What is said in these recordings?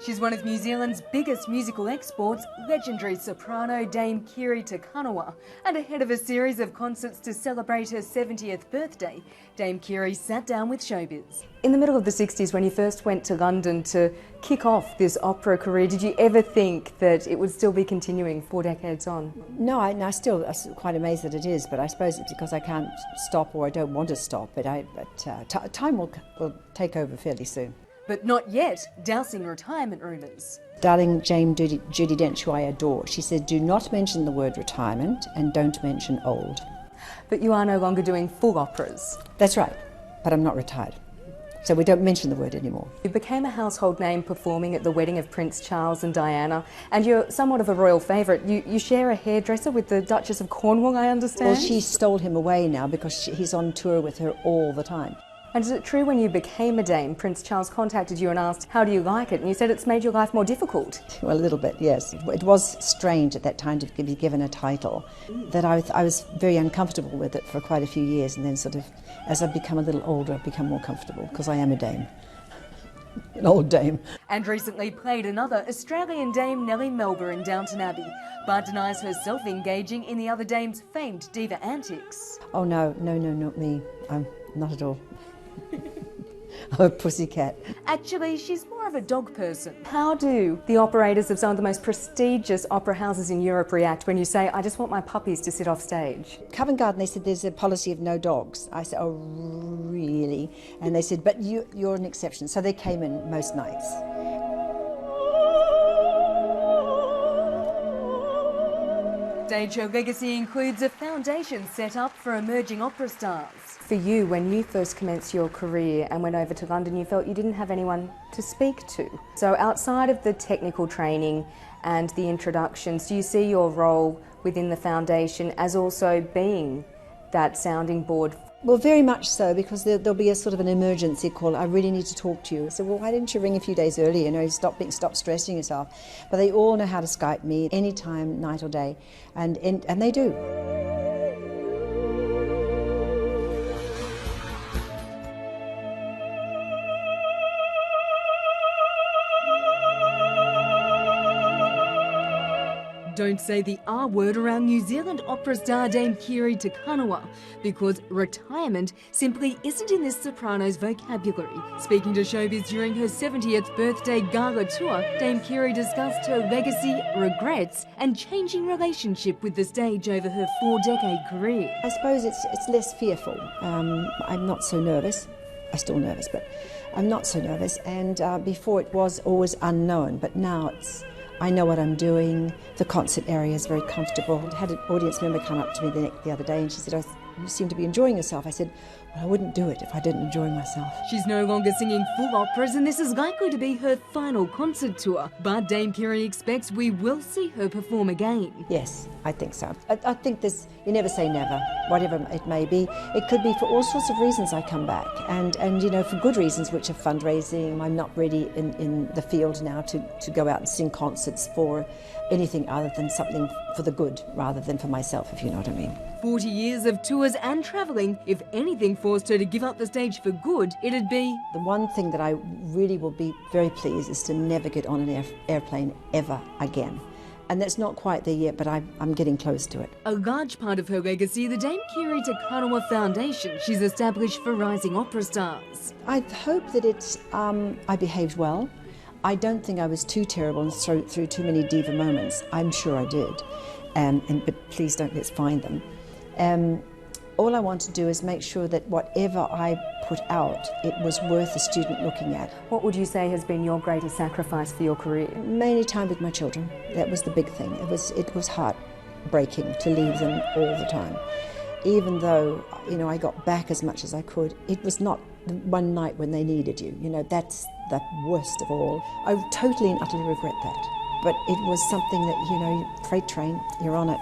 She's one of New Zealand's biggest musical exports, legendary soprano Dame Kiri to Kanawa. And ahead of a series of concerts to celebrate her 70th birthday, Dame Kiri sat down with showbiz. In the middle of the 60s, when you first went to London to kick off this opera career, did you ever think that it would still be continuing 4 decades on? No, I'm quite amazed that it is, but I suppose it's because I can't stop or I don't want to stop. But time will take over fairly soon. But not yet, dousing retirement rumours. Darling Judi Dench, who I adore, she said, do not mention the word retirement and don't mention old. But you are no longer doing full operas. That's right, but I'm not retired. So we don't mention the word anymore. You became a household name performing at the wedding of Prince Charles and Diana, and you're somewhat of a royal favourite. You share a hairdresser with the Duchess of Cornwall, I understand? Well, she stole him away now because he's on tour with her all the time. And is it true when you became a dame, Prince Charles contacted you and asked, how do you like it? And you said it's made your life more difficult. Well, a little bit, yes. It was strange at that time to be given a title, that I was very uncomfortable with it for quite a few years, and then sort of, as I've become a little older, I've become more comfortable, because I am a dame. An old dame. And recently played another Australian dame, Nellie Melba, in Downton Abbey, but denies herself engaging in the other dame's famed diva antics. Oh no, not me. I'm not at all. I'm a pussycat. Actually, she's more of a dog person. How do the operators of some of the most prestigious opera houses in Europe react when you say, I just want my puppies to sit off stage? Covent Garden, they said there's a policy of no dogs. I said, oh really? And they said, but you're an exception. So they came in most nights. Stage show legacy includes a foundation set up for emerging opera stars. For you, when you first commenced your career and went over to London, you felt you didn't have anyone to speak to. So outside of the technical training and the introductions, do you see your role within the foundation as also being that sounding board? Well, very much so, because there'll be a sort of an emergency call. I really need to talk to you. I said, well, why didn't you ring a few days earlier? You know, stop stressing yourself. But they all know how to Skype me anytime, night or day, and they do. Don't say the R word around New Zealand opera star Dame Kiri to Kanawa, because retirement simply isn't in this soprano's vocabulary. Speaking to showbiz during her 70th birthday gala tour, Dame Kiri discussed her legacy, regrets and changing relationship with the stage over her 4-decade career. I suppose it's less fearful. I'm not so nervous. I'm still nervous, but I'm not so nervous. And before it was always unknown, but now I know what I'm doing. The concert area is very comfortable. I had an audience member come up to me the other day and she said, oh, you seem to be enjoying yourself. I said, well, I wouldn't do it if I didn't enjoy myself. She's no longer singing full operas, and this is likely to be her final concert tour. But Dame Kiri expects we will see her perform again. Yes, I think so. I think you never say never, whatever it may be. It could be for all sorts of reasons I come back, and you know, for good reasons, which are fundraising. I'm not ready in the field now to go out and sing concerts for anything other than something for the good, rather than for myself, if you know what I mean. 40 years of tours and travelling. If anything forced her to give up the stage for good, it'd be... The one thing that I really will be very pleased is to never get on an airplane ever again. And that's not quite there yet, but I'm getting close to it. A large part of her legacy, the Dame Kiri to Kanawa Foundation she's established for rising opera stars. I hope that I behaved well. I don't think I was too terrible and through too many diva moments. I'm sure I did. But please let's find them. All I want to do is make sure that whatever I put out, it was worth a student looking at. What would you say has been your greatest sacrifice for your career? Mainly time with my children. That was the big thing. It was heartbreaking to leave them all the time. Even though, you know, I got back as much as I could, it was not the one night when they needed you. You know, that's the worst of all. I totally and utterly regret that. But it was something that, you know, freight train, you're on it.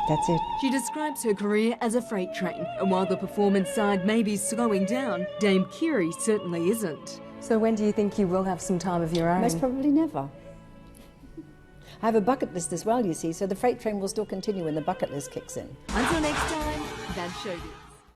That's it. She describes her career as a freight train, and while the performance side may be slowing down, Dame Kiri certainly isn't. So when do you think you will have some time of your own? Most probably never. I have a bucket list as well, you see, so the freight train will still continue when the bucket list kicks in. Until next time, that's showbiz.